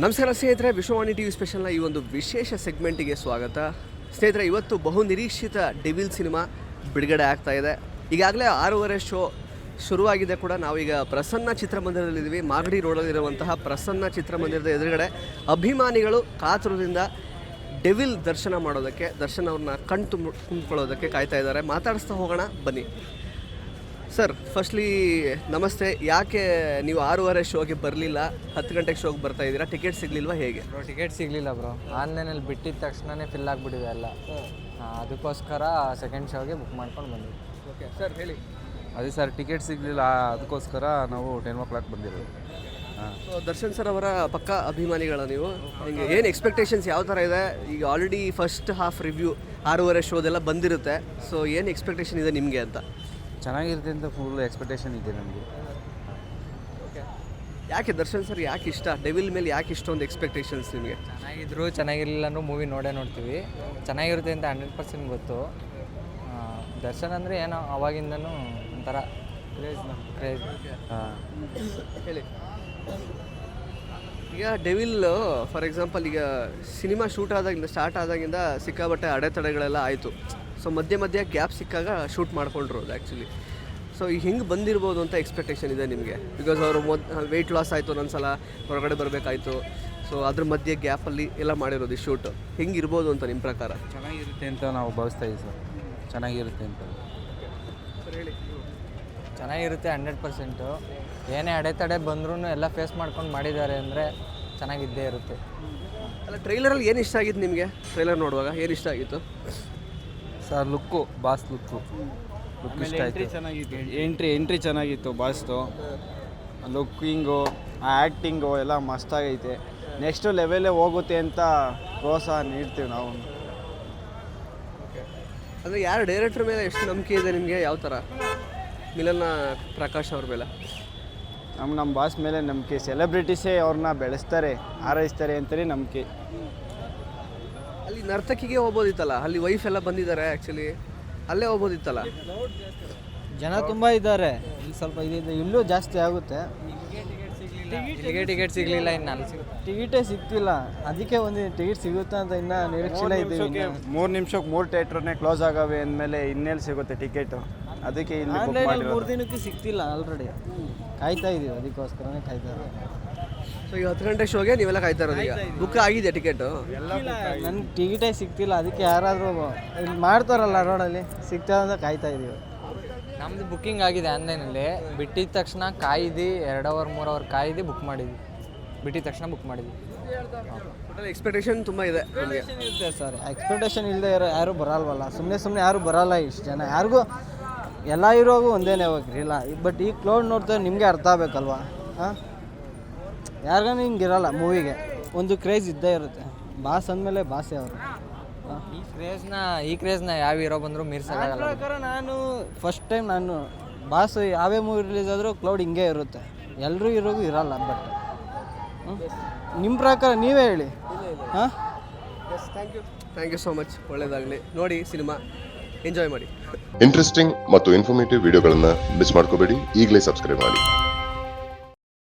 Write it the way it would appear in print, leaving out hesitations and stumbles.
ನಮಸ್ಕಾರ ಸ್ನೇಹಿತರೆ, Vishwavani T V ಸ್ಪೆಷಲ್ನ ಈ ಒಂದು ವಿಶೇಷ ಸೆಗ್ಮೆಂಟಿಗೆ ಸ್ವಾಗತ. ಸ್ನೇಹಿತರೆ, ಇವತ್ತು ಬಹು ನಿರೀಕ್ಷಿತ ಡೆವಿಲ್ ಸಿನಿಮಾ ಬಿಡುಗಡೆ ಆಗ್ತಾ ಇದೆ. ಈಗಾಗಲೇ 6:30 ಶೋ ಶುರುವಾಗಿದೆ ಕೂಡ. ನಾವೀಗ ಪ್ರಸನ್ನ ಚಿತ್ರಮಂದಿರದಲ್ಲಿದ್ದೀವಿ. ಮಾಗಡಿ ರೋಡಲ್ಲಿರುವಂತಹ ಪ್ರಸನ್ನ ಚಿತ್ರಮಂದಿರದ ಎದುರುಗಡೆ ಅಭಿಮಾನಿಗಳು ಕಾತುರದಿಂದ ಡೆವಿಲ್ ದರ್ಶನ ಮಾಡೋದಕ್ಕೆ, ದರ್ಶನ ಅವ್ರನ್ನ ತುಂಬಿಕೊಳ್ಳೋದಕ್ಕೆ ಕಾಯ್ತಾ ಇದ್ದಾರೆ. ಮಾತಾಡಿಸ್ತಾ ಹೋಗೋಣ ಬನ್ನಿ. ಸರ್, ಫಸ್ಟ್ಲಿ ನಮಸ್ತೆ. ಯಾಕೆ ನೀವು 6:30 ಶೋಗೆ ಬರಲಿಲ್ಲ, 10 ಗಂಟೆಗೆ ಶೋಗೆ ಬರ್ತಾ ಇದ್ದೀರಾ? ಟಿಕೆಟ್ ಸಿಗಲಿಲ್ವಾ ಹೇಗೆ? ಟಿಕೆಟ್ ಸಿಗಲಿಲ್ಲ ಬ್ರೋ. ಆನ್ಲೈನಲ್ಲಿ ಬಿಟ್ಟಿದ ತಕ್ಷಣವೇ ಫಿಲ್ ಆಗಿಬಿಟ್ಟಿದೆ ಎಲ್ಲ. ಅದಕ್ಕೋಸ್ಕರ ಸೆಕೆಂಡ್ ಶೋಗೆ ಬುಕ್ ಮಾಡ್ಕೊಂಡು ಬಂದ್ವಿ. ಓಕೆ ಸರ್, ಹೇಳಿ. ಅದೇ ಸರ್, ಟಿಕೆಟ್ ಸಿಗಲಿಲ್ಲ, ಅದಕ್ಕೋಸ್ಕರ ನಾವು 10 o'clock ಬಂದಿರೋದು. ಸೊ ದರ್ಶನ್ ಸರ್ ಅವರ ಪಕ್ಕ ಅಭಿಮಾನಿಗಳ ನೀವು, ನಿಮಗೆ ಏನು ಎಕ್ಸ್ಪೆಕ್ಟೇಷನ್ಸ್ ಯಾವ ಥರ ಇದೆ? ಈಗ ಆಲ್ರೆಡಿ ಫಸ್ಟ್ ಹಾಫ್ ರಿವ್ಯೂ 6:30 ಶೋದೆಲ್ಲ ಬಂದಿರುತ್ತೆ. ಸೊ ಏನು ಎಕ್ಸ್ಪೆಕ್ಟೇಷನ್ ಇದೆ ನಿಮಗೆ ಅಂತ? ಚೆನ್ನಾಗಿರುತ್ತೆ ಅಂತ ಫುಲ್ ಎಕ್ಸ್ಪೆಕ್ಟೇಷನ್ ಇದೆ ನಮಗೆ. ಯಾಕೆ ದರ್ಶನ್ ಸರ್ ಯಾಕೆ ಇಷ್ಟ? ಡೆವಿಲ್ ಮೇಲೆ ಯಾಕೆ ಇಷ್ಟೊಂದು ಎಕ್ಸ್ಪೆಕ್ಟೇಷನ್ಸ್ ನಿಮಗೆ? ಚೆನ್ನಾಗಿದ್ರು ಚೆನ್ನಾಗಿರಲಿಲ್ಲ ಅಂದ್ರೂ ಮೂವಿ ನೋಡ್ತೀವಿ. ಚೆನ್ನಾಗಿರುತ್ತೆ ಅಂತ 100% ಗೊತ್ತು. ದರ್ಶನ್ ಅಂದರೆ ಏನೋ ಅವಾಗಿಂದನೂ ಒಂಥರ ಕ್ರೇಜ್. ಹೇಳಿ. ಈಗ ಡೆವಿಲ್ ಫಾರ್ ಎಕ್ಸಾಂಪಲ್, ಈಗ ಸಿನಿಮಾ ಸ್ಟಾರ್ಟ್ ಆದಾಗಿಂದ ಸಿಕ್ಕಾಬಟ್ಟೆ ಅಡೆತಡೆಗಳೆಲ್ಲ ಆಯಿತು. ಸೊ ಮಧ್ಯೆ ಗ್ಯಾಪ್ ಸಿಕ್ಕಾಗ ಶೂಟ್ ಮಾಡ್ಕೊಂಡ್ರು ಅದು ಆ್ಯಕ್ಚುಲಿ. ಸೊ ಈಗ ಹಿಂಗೆ ಬಂದಿರ್ಬೋದು ಅಂತ ಎಕ್ಸ್ಪೆಕ್ಟೇಷನ್ ಇದೆ ನಿಮಗೆ? ಬಿಕಾಸ್ ಅವರು ವೆಯ್ಟ್ ಲಾಸ್ ಆಯಿತು, ಒಂದೊಂದ್ಸಲ ಹೊರಗಡೆ ಬರಬೇಕಾಯ್ತು. ಸೊ ಅದ್ರ ಮಧ್ಯೆ ಗ್ಯಾಪಲ್ಲಿ ಎಲ್ಲ ಮಾಡಿರೋದು ಈ ಶೂಟು. ಹಿಂಗಿರ್ಬೋದು ಅಂತ ನಿಮ್ಮ ಪ್ರಕಾರ? ಚೆನ್ನಾಗಿರುತ್ತೆ ಅಂತ ನಾವು ಭಾವಿಸ್ತಾ ಇದ್ದೀವಿ ಸರ್. ಚೆನ್ನಾಗಿರುತ್ತೆ ಅಂತ ಸರ್ ಹೇಳಿ. ಚೆನ್ನಾಗಿರುತ್ತೆ 100%. ಏನೇ ಅಡೆತಡೆ ಬಂದ್ರೂ ಎಲ್ಲ ಫೇಸ್ ಮಾಡ್ಕೊಂಡು ಮಾಡಿದ್ದಾರೆ ಅಂದರೆ ಚೆನ್ನಾಗಿದ್ದೇ ಇರುತ್ತೆ. ಅಲ್ಲ, ಟ್ರೈಲರಲ್ಲಿ ಏನು ಇಷ್ಟ ಆಗಿತ್ತು ನಿಮಗೆ? ಟ್ರೈಲರ್ ನೋಡುವಾಗ ಏನು ಇಷ್ಟ ಆಗಿತ್ತು ಸರ್? ಲುಕ್ಕು, ಬಾಸ್ ಲುಕ್ ಇಷ್ಟ ಆಯಿತು. ಚೆನ್ನಾಗಿತ್ತು. ಎಂಟ್ರಿ ಚೆನ್ನಾಗಿತ್ತು ಬಾಸ್ದು. ಲುಕ್ಕಿಂಗು, ಆ್ಯಕ್ಟಿಂಗು ಎಲ್ಲ ಮಸ್ತಾಗೈತೆ. ನೆಕ್ಸ್ಟು ಲೆವೆಲೇ ಹೋಗುತ್ತೆ ಅಂತ ಪ್ರೋತ್ಸಾಹ ನೀಡ್ತೀವಿ ನಾವು. ಅಂದರೆ ಯಾರು ಡೈರೆಕ್ಟ್ರ್ ಮೇಲೆ ಎಷ್ಟು ನಂಬಿಕೆ ಇದೆ ನಿಮಗೆ? ಯಾವ ಥರ? ಮಿಲನ ಪ್ರಕಾಶ್ ಅವ್ರ ಮೇಲೆ? ನಮ್ಮ ಬಾಸ್ ಮೇಲೆ ನಂಬಿಕೆ. ಸೆಲೆಬ್ರಿಟೀಸೇ ಅವ್ರನ್ನ ಬೆಳೆಸ್ತಾರೆ, ಹಾರೈಸ್ತಾರೆ ಅಂತಲೇ ನಂಬಿಕೆ. ಅಲ್ಲಿ ನರ್ತಕಿಗೆ ಹೋಗ್ಬೋದಿತ್ತಲ್ಲ, ಅಲ್ಲಿ ವೈಫ್ ಎಲ್ಲ ಬಂದಿದ್ದಾರೆ. ಆ್ಯಕ್ಚುಲಿ ಅಲ್ಲೇ ಹೋಗ್ಬೋದಿತ್ತಲ್ಲ. ಜನ ತುಂಬ ಇದ್ದಾರೆ, ಇಲ್ಲಿ ಸ್ವಲ್ಪ ಇದಿದೆ, ಇಲ್ಲೂ ಜಾಸ್ತಿ ಆಗುತ್ತೆ. ಟಿಕೆಟ್ ಸಿಗಲಿಲ್ಲ, ಇನ್ನು ಅಲ್ಲಿ ಟಿಕೆಟೇ ಸಿಗ್ತಿಲ್ಲ. ಅದಕ್ಕೆ ಒಂದು ಟಿಕೆಟ್ ಸಿಗುತ್ತೆ ಅಂತ ಇನ್ನೂ ನಿರೀಕ್ಷೆ ಇದ್ದೀವಿ. 3 ನಿಮಿಷಕ್ಕೆ 3 ಥಿಯೇಟ್ರನ್ನೇ ಕ್ಲೋಸ್ ಆಗವೆ ಅಂದಮೇಲೆ ಇನ್ನೆಲ್ಲಿ ಸಿಗುತ್ತೆ ಟಿಕೆಟು? ಅದಕ್ಕೆ ಇಲ್ಲಿ ಆನ್ಲೈನಲ್ಲಿ 3 ದಿನಕ್ಕೆ ಸಿಗ್ತಿಲ್ಲ. ಆಲ್ರೆಡಿ ಕಾಯ್ತಾ ಇದ್ದೀವಿ, ಅದಕ್ಕೋಸ್ಕರನೇ ಕಾಯ್ತಾ ಇದ್ದೀವಿ. ಸೊ ಈಗ 10 ಗಂಟೆ ಶೋಗೆ ನೀವೆಲ್ಲ ಕಾಯ್ತಾ ಇರೋದು. ಈಗ ಬುಕ್ ಆಗಿದೆ ಟಿಕೆಟು? ನನಗೆ ಟಿಕೆಟೇ ಸಿಗ್ತಿಲ್ಲ. ಅದಕ್ಕೆ ಯಾರಾದರೂ ಇಲ್ಲಿ ಮಾಡ್ತಾರಲ್ಲ ರೋಡಲ್ಲಿ, ಸಿಗ್ತದೆ ಅಂತ ಕಾಯ್ತಾ ಇದ್ದೀವಿ. ನಮ್ಮದು ಬುಕ್ಕಿಂಗ್ ಆಗಿದೆ ಆನ್ಲೈನಲ್ಲಿ. ಬಿಟ್ಟಿದ ತಕ್ಷಣ ಕಾಯ್ದು 2 ಅವರ್ 3 ಅವರ್ ಕಾಯ್ದು ಬುಕ್ ಮಾಡಿದ್ವಿ. ಬಿಟ್ಟಿದ ತಕ್ಷಣ ಬುಕ್ ಮಾಡಿದ್ವಿ. ಟೋಟಲ್ ಎಕ್ಸ್ಪೆಕ್ಟೇಷನ್ ತುಂಬ ಇದೆ ನಿಮಗೆ? ಇರುತ್ತೆ ಸರ್. ಎಕ್ಸ್ಪೆಕ್ಟೇಷನ್ ಇಲ್ಲದೆ ಯಾರೂ ಬರಲ್ವಲ್ಲ, ಸುಮ್ಮನೆ ಯಾರೂ ಬರಲ್ಲ. ಇಷ್ಟು ಜನ ಯಾರಿಗೂ ಎಲ್ಲ ಇರೋಗೂ ಒಂದೇನೇ ಹೋಗಿರಿಲ್ಲ. ಬಟ್ ಈ ಕ್ಲೌಡ್ ನೋಡ್ತಾರೆ, ನಿಮಗೆ ಅರ್ಥ ಆಗಬೇಕಲ್ವಾ? ಹಾಂ, ಯಾರಿಗೂ ಹಿಂಗಿರಲ್ಲ. ಮೂವಿಗೆ ಒಂದು ಕ್ರೇಜ್ ಇದ್ದೇ ಇರುತ್ತೆ. ಬಾಸ್ ಅಂದಮೇಲೆ ಬಾಸೇ ಅವರು. ಈ ಕ್ರೇಜ್ನ ಯಾವ ಹೀರೋ ಬಂದರೂ ಮೀರ್ಸೋಕ್ಕಾಗಲ್ಲ. ಪ್ರಕಾರ ನಾನು ಫಸ್ಟ್ ಟೈಮ್ ಬಾಸ್ ಯಾವೇ ಮೂವಿ ರಿಲೀಸ್ ಆದರೂ ಕ್ಲೌಡ್ ಹಿಂಗೆ ಇರುತ್ತೆ. ಎಲ್ಲರೂ ಇರೋಗೂ ಇರಲ್ಲ. ಬಟ್ ನಿಮ್ಮ ಪ್ರಕಾರ ನೀವೇ ಹೇಳಿ. ಹಾಂ, ಥ್ಯಾಂಕ್ ಯು ಸೋ ಮಚ್. ಒಳ್ಳೆಯದಾಗಲಿ. ನೋಡಿ ಸಿನಿಮಾ, ಎಂಜಾಯ್ ಮಾಡಿ. ಇಂಟ್ರೆಸ್ಟಿಂಗ್ ಮತ್ತು ಇನ್ಫಾರ್ಮೇಟಿವ್ ವಿಡಿಯೋಗಳನ್ನು ಮಿಸ್ ಮಾಡ್ಕೋಬೇಡಿ. ಈಗಲೇ ಸಬ್ಸ್ಕ್ರೈಬ್ ಮಾಡಿ.